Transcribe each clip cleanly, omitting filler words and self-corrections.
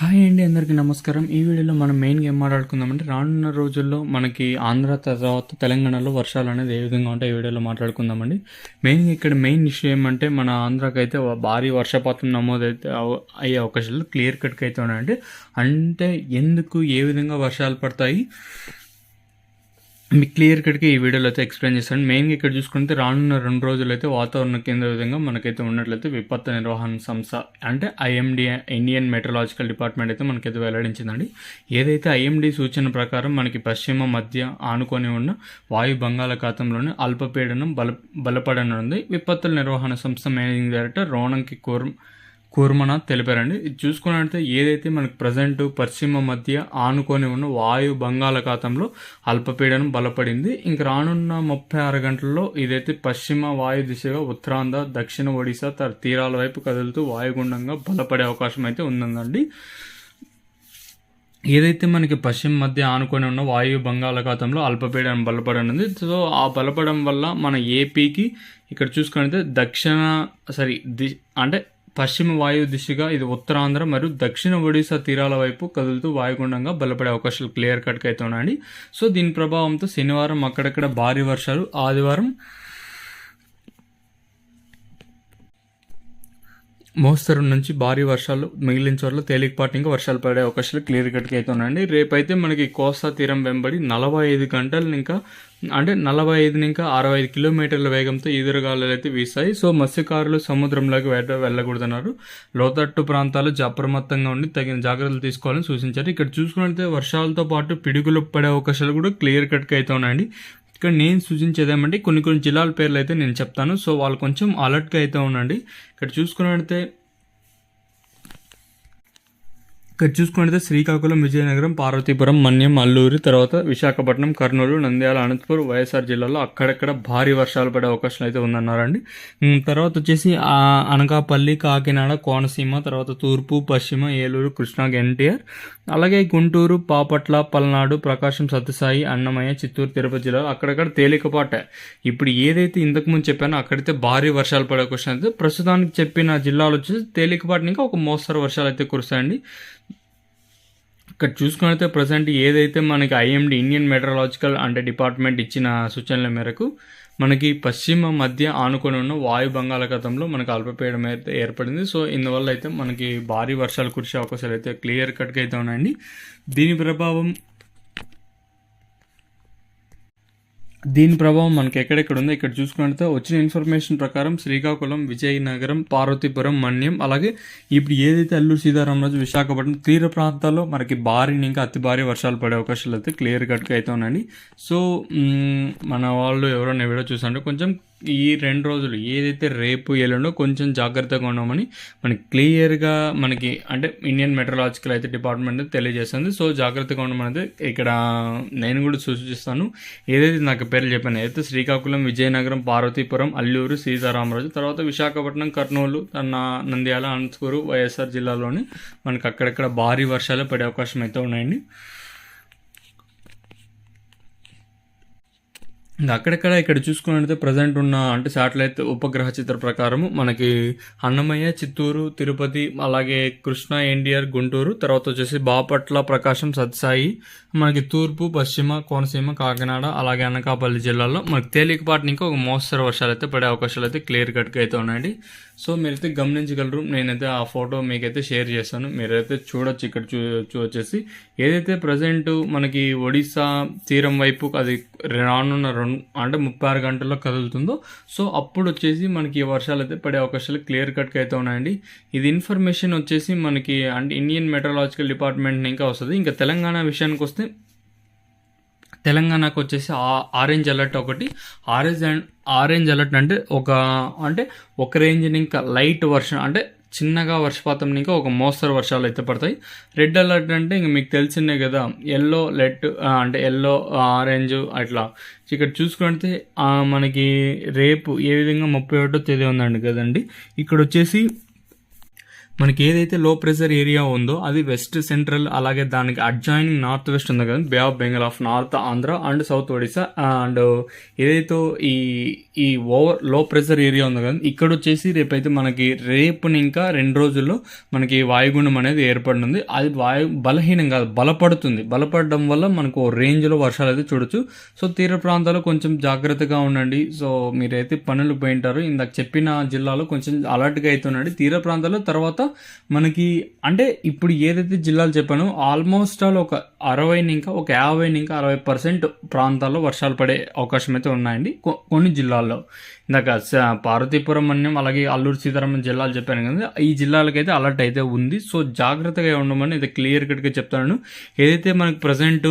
Hi అండి, అందరికీ నమస్కారం. ఈ వీడియోలో మనం మెయిన్గా ఏం మాట్లాడుకుందామంటే రానున్న రోజుల్లో మనకి ఆంధ్ర తర్వాత తెలంగాణలో వర్షాలు అనేది ఏ విధంగా ఉంటాయి ఈ వీడియోలో మాట్లాడుకుందామండి. మెయిన్గా ఇక్కడ మెయిన్ ఇష్యూ ఏమంటే మన ఆంధ్రాకి అయితే భారీ వర్షపాతం నమోదైతే అయ్యే అవకాశాలు క్లియర్ కట్గా అయితే ఉన్నాయండి. అంటే ఎందుకు ఏ విధంగా వర్షాలు పడతాయి మీకు క్లియర్ కట్గా ఈ వీడియోలో అయితే ఎక్స్ప్లెయిన్ చేస్తాను. మెయిన్గా ఇక్కడ చూసుకుంటే రానున్న 2 రోజులు అయితే వాతావరణ కేంద్ర విధంగా మనకైతే ఉన్నట్లయితే విపత్తు నిర్వహణ సంస్థ అంటే ఐఎండీ ఇండియన్ మెట్రలాజికల్ డిపార్ట్మెంట్ అయితే మనకైతే వెల్లడించిందండి. ఏదైతే ఐఎండీ సూచన ప్రకారం మనకి పశ్చిమ మధ్య ఆనుకొని ఉన్న వాయు బంగాళాఖాతంలోని అల్పపీడనం బలపడనుంది. విపత్తుల నిర్వహణ సంస్థ మేనేజింగ్ డైరెక్టర్ రోనంకి కూర్మనాథ్ తెలిపారండి. ఇది చూసుకున్నట్లయితే ఏదైతే మనకు ప్రజెంట్ పశ్చిమ మధ్య ఆనుకొని ఉన్న వాయు బంగాళాఖాతంలో అల్పపీడనం బలపడింది. ఇంక రానున్న 36 గంటల్లో ఇదైతే పశ్చిమ వాయు దిశగా ఉత్తరాంధ్ర దక్షిణ ఒడిశా తీరాల వైపు కదులుతూ వాయుగుండంగా బలపడే అవకాశం అయితే ఉందండి. ఏదైతే మనకి పశ్చిమ మధ్య ఆనుకొని ఉన్న వాయు బంగాళాఖాతంలో అల్పపీడనం బలపడనుంది. సో ఆ బలపడడం వల్ల మన ఏపీకి ఇక్కడ చూసుకున్నట్లయితే అంటే పశ్చిమ వాయు దిశగా ఇది ఉత్తరాంధ్ర మరియు దక్షిణ ఒడిశా తీరాల వైపు కదులుతూ వాయుగుండంగా బలపడే అవకాశాలు క్లియర్ కట్గా అయితే ఉన్నాయండి. సో దీని ప్రభావంతో శనివారం అక్కడక్కడ భారీ వర్షాలు, ఆదివారం మోస్తరు నుంచి భారీ వర్షాలు, మిగిలిన చోట్ల తేలికపాటి ఇంకా వర్షాలు పడే అవకాశాలు క్లియర్ కట్గా అయితే ఉన్నాయండి. రేపైతే మనకి కోస్తా తీరం వెంబడి 45 గంటలు ఇంకా 65 కిలోమీటర్ల వేగంతో ఈదురుగాలులు అయితే వీస్తాయి. సో మత్స్యకారులు సముద్రంలోకి వెళ్ళకూడదన్నారు. లోతట్టు ప్రాంతాలు అప్రమత్తంగా ఉండి తగిన జాగ్రత్తలు తీసుకోవాలని సూచించారు. ఇక్కడ చూసుకున్నట్లయితే వర్షాలతో పాటు పిడుగులు పడే అవకాశాలు కూడా క్లియర్ కట్గా అయితే ఉన్నాయండి. ఇక్కడ నేను సూచించేది ఏమంటే కొన్ని జిల్లాల పేర్లు అయితే నేను చెప్తాను. సో వాళ్ళు కొంచెం అలర్ట్గా అయితే ఉండండి. ఇక్కడ చూసుకున్నట్లయితే శ్రీకాకుళం, విజయనగరం, పార్వతీపురం, మన్యం, అల్లూరు, తర్వాత విశాఖపట్నం, కర్నూలు, నంద్యాల, అనంతపురం, వైఎస్ఆర్ జిల్లాలో అక్కడక్కడ భారీ వర్షాలు పడే అవకాశాలు అయితే ఉందన్నారండి. తర్వాత వచ్చేసి అనకాపల్లి, కాకినాడ, కోనసీమ, తర్వాత తూర్పు, పశ్చిమ, ఏలూరు, కృష్ణా, ఎన్టీఆర్, అలాగే గుంటూరు, బాపట్ల, పల్నాడు, ప్రకాశం, సత్యసాయి, అన్నమయ్య, చిత్తూరు, తిరుపతి జిల్లాలో అక్కడక్కడ తేలికపాటే. ఇప్పుడు ఏదైతే ఇంతకుముందు చెప్పానో అక్కడైతే భారీ వర్షాలు పడే అవకాశం అయితే ప్రస్తుతానికి చెప్పిన జిల్లాలు వచ్చేసి తేలికపాటి ఇంకా ఒక మోస్తరు వర్షాలు అయితే కురుస్తాయండి. ఇక్కడ చూసుకున్నైతే ప్రజెంట్ ఏదైతే మనకి ఐఎండీ ఇండియన్ మెట్రలాజికల్ అంటే డిపార్ట్మెంట్ ఇచ్చిన సూచనల మేరకు మనకి పశ్చిమ మధ్య ఆనుకొని ఉన్న వాయు బంగాళాఖాతంలో మనకి అల్పపీడనం అయితే ఏర్పడింది. సో ఇందువల్ల అయితే మనకి భారీ వర్షాలు కురిసే అవకాశాలు అయితే క్లియర్ కట్గా అయితే ఉన్నాయండి. దీని ప్రభావం మనకి ఎక్కడెక్కడ ఉందో ఇక్కడ చూసుకుంటే వచ్చిన ఇన్ఫర్మేషన్ ప్రకారం శ్రీకాకుళం, విజయనగరం, పార్వతీపురం, మన్యం, అలాగే ఇప్పుడు ఏదైతే అల్లూరు సీతారామరాజు, విశాఖపట్నం తీర ప్రాంతాల్లో మనకి భారీ ఇంకా అతి భారీ వర్షాలు పడే అవకాశాలు అయితే క్లియర్ కట్గా అయితే ఉన్నాయండి. సో మన వాళ్ళు ఎవరైనా వీడియో చూసారంటే కొంచెం ఈ 2 రోజులు ఏదైతే రేపు ఎల్లుండో కొంచెం జాగ్రత్తగా ఉన్నామని మనకి క్లియర్గా మనకి అంటే ఇండియన్ మెట్రలాజికల్ అయితే డిపార్ట్మెంట్ తెలియజేస్తుంది. సో జాగ్రత్తగా ఉండమని ఇక్కడ నేను కూడా సూచిస్తాను. ఏదైతే నాకు పేర్లు చెప్పాను, ఏదైతే శ్రీకాకుళం, విజయనగరం, పార్వతీపురం, అల్లూరు సీతారామరాజు, తర్వాత విశాఖపట్నం, కర్నూలు, నంద్యాల, అనంతపురం, వైఎస్ఆర్ జిల్లాలోని మనకి అక్కడక్కడ భారీ వర్షాలు పడే అవకాశం అయితే ఉన్నాయండి. అక్కడక్కడ ఇక్కడ చూసుకున్నట్లయితే ప్రజెంట్ ఉన్న అంటే శాటిలైట్ ఉపగ్రహ చిత్ర ప్రకారము మనకి అన్నమయ్య, చిత్తూరు, తిరుపతి, అలాగే కృష్ణా, ఎన్టీఆర్, గుంటూరు, తర్వాత వచ్చేసి బాపట్ల, ప్రకాశం, సత్యసాయి, మనకి తూర్పు, పశ్చిమ, కోనసీమ, కాకినాడ, అలాగే అనకాపల్లి జిల్లాల్లో మనకి తేలికపాటి ఇంకా ఒక మోస్తరు వర్షాలు అయితే పడే అవకాశాలు అయితే క్లియర్ కట్గా అయితే ఉన్నాయండి. సో మీరైతే గమనించగలరు. నేనైతే ఆ ఫోటో మీకైతే షేర్ చేస్తాను, మీరైతే చూడొచ్చు. ఇక్కడ వచ్చేసి ఏదైతే ప్రజెంట్ మనకి ఒడిశా తీరం వైపు అది రానున్న 36 గంటల్లో కదులుతుందో సో అప్పుడు వచ్చేసి మనకి వర్షాలు అయితే పడే అవకాశాలు క్లియర్ కట్గా అయితే ఉన్నాయండి. ఇది ఇన్ఫర్మేషన్ వచ్చేసి మనకి అంటే ఇండియన్ మెట్రలాజికల్ డిపార్ట్మెంట్ ఇంకా వస్తుంది. ఇంకా తెలంగాణ విషయానికి వస్తే తెలంగాణకు వచ్చేసి ఆరెంజ్ అలర్ట్ ఒకటి. ఆరెంజ్ అలర్ట్ అంటే ఒక రేంజ్ ఇంకా లైట్ వర్షం అంటే చిన్నగా వర్షపాతం ఇంకా ఒక మోస్తరు వర్షాలు అయితే పడతాయి. రెడ్ అలర్ట్ అంటే ఇంక మీకు తెలిసిందే కదా, ఎల్లో ఆరెంజ్ అట్లా. ఇక్కడ చూసుకుంటే మనకి రేపు ఏ విధంగా 31వ తేదీ ఉందండి కదండి. ఇక్కడ వచ్చేసి మనకి ఏదైతే లో ప్రెషర్ ఏరియా ఉందో అది వెస్ట్ సెంట్రల్, అలాగే దానికి అడ్జాయినింగ్ నార్త్ వెస్ట్ ఉంది కదా, bay of Bengal of north Andhra and south Odisha, and ఏదైతే ఈ లో ప్రెషర్ ఏరియా ఉంది కదా, ఇక్కడ వచ్చేసి రేపైతే మనకి రేపుని ఇంకా 2 రోజుల్లో మనకి వాయుగుండం అనేది ఏర్పడుతుంది. అది బలహీనం కాదు, బలపడడం వల్ల మనకు రేంజ్లో వర్షాలు అయితే చూడొచ్చు. సో తీర ప్రాంతాల్లో కొంచెం జాగ్రత్తగా ఉండండి. సో మీరైతే పనులు పోయింటారు, ఇందాక చెప్పిన జిల్లాలో కొంచెం అలర్ట్గా అయితే ఉండండి. తీర ప్రాంతాల్లో తర్వాత మనకి అంటే ఇప్పుడు ఏదైతే జిల్లాలు చెప్పానో ఆల్మోస్ట్ ఆల్ ఒక 50% ప్రాంతాల్లో వర్షాలు పడే అవకాశం అయితే ఉన్నాయండి కొన్ని జిల్లాల్లో. ఇందాక పార్వతీపురం మన్యం అలాగే అల్లూరు సీతారామన్ జిల్లాలు చెప్పాను కదా, ఈ జిల్లాలకైతే అలర్ట్ అయితే ఉంది. సో జాగ్రత్తగా ఉండమని ఇది క్లియర్ కట్గా చెప్తాను. ఏదైతే మనకు ప్రజెంట్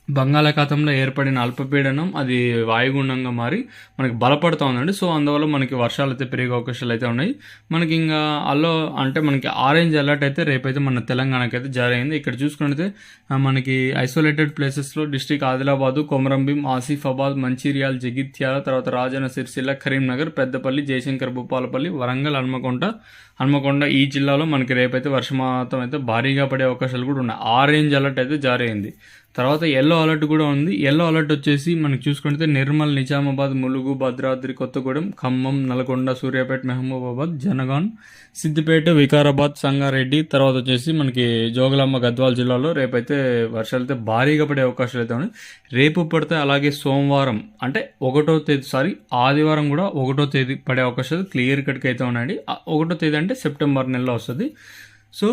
బంగాళాఖాతంలో ఏర్పడిన అల్పపీడనం అది వాయుగుండంగా మారి మనకి బలపడుతూ ఉందండి. సో అందువల్ల మనకి వర్షాలు అయితే పెరిగే అవకాశాలు అయితే ఉన్నాయి. మనకి ఇంకా మనకి ఆరెంజ్ అలర్ట్ అయితే రేపైతే మన తెలంగాణకి అయితే జారీ అయింది. ఇక్కడ చూసుకుంటే మనకి ఐసోలేటెడ్ ప్లేసెస్లో డిస్ట్రిక్ట్ ఆదిలాబాదు, కొమరంభీం, ఆసిఫాబాద్, మంచిర్యాల, జగిత్యాల, తర్వాత రాజన్న సిరిసిల్ల, కరీంనగర్, పెద్దపల్లి, జయశంకర్, భూపాలపల్లి, వరంగల్, హన్మకొండ ఈ జిల్లాలో మనకి రేపైతే వర్షపాతం అయితే భారీగా పడే అవకాశాలు కూడా ఉన్నాయి. ఆరెంజ్ అలర్ట్ అయితే జారీ అయింది. తర్వాత ఎల్లో అలర్ట్ కూడా ఉంది. ఎల్లో అలర్ట్ వచ్చేసి మనకి చూసుకుంటే నిర్మల్, నిజామాబాద్, ములుగు, భద్రాద్రి కొత్తగూడెం, ఖమ్మం, నల్గొండ, సూర్యాపేట, మహబూబాబాద్, జనగాన్, సిద్దిపేట, వికారాబాద్, సంగారెడ్డి, తర్వాత వచ్చేసి మనకి జోగులాంబ, గద్వాల జిల్లాలో రేపైతే వర్షాలు అయితే భారీగా పడే అవకాశాలు అయితే ఉన్నాయి. రేపు పడితే అలాగే సోమవారం అంటే ఆదివారం కూడా 1వ తేదీ పడే అవకాశాలు క్లియర్ కట్గా అయితే ఉన్నాయండి. 1వ తేదీ అంటే సెప్టెంబర్ నెలలో వస్తుంది. సో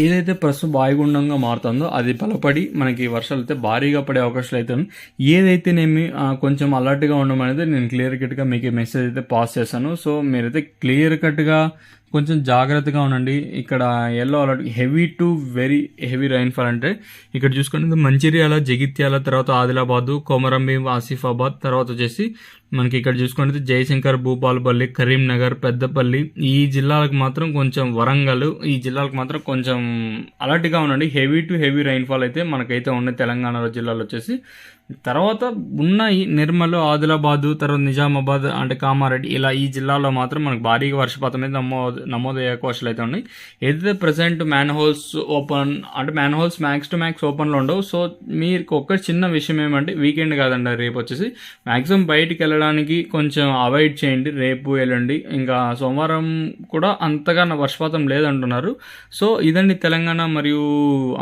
ఏదైతే ప్రస్తుతం వాయుగుండంగా మారుతుందో అది బలపడి మనకి వర్షాలు అయితే భారీగా పడే అవకాశాలు అయితే ఉన్నాయి. ఏదైతేనేమి కొంచెం అలర్ట్గా ఉండడం అనేది నేను క్లియర్ కట్గా మీకు మెసేజ్ అయితే పాస్ చేశాను. సో మీరైతే క్లియర్ కట్గా కొంచెం జాగ్రత్తగా ఉండండి. ఇక్కడ yellow alert heavy to very heavy rainfall అంటే ఇక్కడ చూసుకుంటే మంచిర్యాల, జగిత్యాల, తర్వాత ఆదిలాబాదు, కొమరంభీం, ఆసిఫాబాద్, తర్వాత వచ్చేసి మనకి ఇక్కడ చూసుకుంటే జయశంకర్, భూపాలపల్లి, కరీంనగర్, పెద్దపల్లి ఈ జిల్లాలకు మాత్రం కొంచెం, వరంగల్ ఈ జిల్లాలకు మాత్రం కొంచెం అలర్ట్గా ఉండండి. హెవీ టు హెవీ రైన్ఫాల్ అయితే మనకైతే ఉన్నాయి తెలంగాణ జిల్లాలో వచ్చేసి. తర్వాత ఉన్నాయి నిర్మల్, ఆదిలాబాదు, తర్వాత నిజామాబాద్ అంటే కామారెడ్డి ఇలా ఈ జిల్లాలో మాత్రం మనకు భారీగా వర్షపాతం అయితే నమోదయ్యే అవకాశాలు అయితే ఉన్నాయి. ఏదైతే present man holes max to max ఓపెన్లో ఉండవు. సో మీకు ఒక్క చిన్న విషయం ఏమంటే వీకెండ్ కాదండి, రేపు వచ్చేసి మ్యాక్సిమం బయటికి వెళ్ళడానికి కొంచెం అవాయిడ్ చేయండి. రేపు వెళ్ళండి. ఇంకా సోమవారం కూడా అంతగా వర్షపాతం లేదంటున్నారు. సో ఇదండి తెలంగాణ మరియు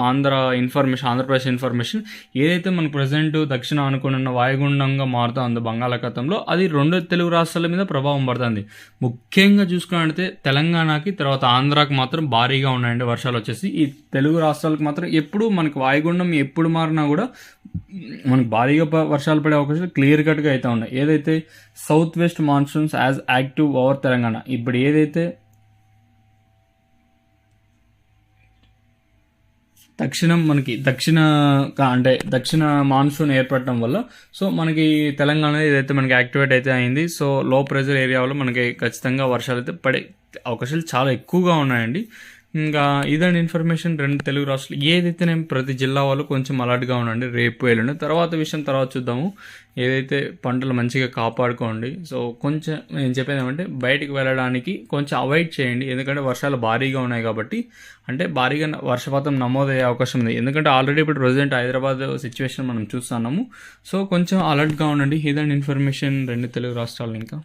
ఆంధ్రప్రదేశ్ ఇన్ఫర్మేషన్. ఏదైతే మనకు ప్రజెంట్ దక్షిణ అనుకున్న వాయుగుండంగా మారుతుంది బంగాళాఖాతంలో, అది 2 తెలుగు రాష్ట్రాల మీద ప్రభావం పడుతుంది. ముఖ్యంగా చూసుకున్నట్లయితే తెలంగాణకి తర్వాత ఆంధ్రాకి మాత్రం భారీగా ఉన్నాయండి వర్షాలు వచ్చేసి. ఈ తెలుగు రాష్ట్రాలకు మాత్రం ఎప్పుడు మనకి వాయుగుండం ఎప్పుడు మారినా కూడా మనకు భారీగా వర్షాలు పడే అవకాశాలు క్లియర్ కట్గా అయితే ఉన్నాయి. ఏదైతే south west monsoons as active over Telangana, ఇప్పుడు ఏదైతే దక్షిణ మాన్సూన్ ఏర్పడటం వల్ల సో మనకి తెలంగాణ ఏదైతే మనకి యాక్టివేట్ అయితే అయింది. సో లో ప్రెషర్ ఏరియాలో మనకి ఖచ్చితంగా వర్షాలు అయితే పడే అవకాశాలు చాలా ఎక్కువగా ఉన్నాయండి. ఇంకా ఇదండి ఇన్ఫర్మేషన్. 2 తెలుగు రాష్ట్రాలు ఏదైతే నేను ప్రతి జిల్లా వాళ్ళు కొంచెం అలర్ట్గా ఉండండి. రేపు వెళ్ళండి, తర్వాత చూద్దాము. ఏదైతే పంటలు మంచిగా కాపాడుకోండి. సో కొంచెం నేను చెప్పేది ఏమంటే బయటికి వెళ్ళడానికి కొంచెం అవాయిడ్ చేయండి, ఎందుకంటే వర్షాలు భారీగా ఉన్నాయి కాబట్టి. అంటే భారీగా వర్షపాతం నమోదయ్యే అవకాశం ఉంది, ఎందుకంటే ఆల్రెడీ ఇప్పుడు ప్రజెంట్ హైదరాబాద్ సిచ్యువేషన్ మనం చూస్తున్నాము. సో కొంచెం అలర్ట్గా ఉండండి. ఇదండి ఇన్ఫర్మేషన్ 2 తెలుగు రాష్ట్రాలు. ఇంకా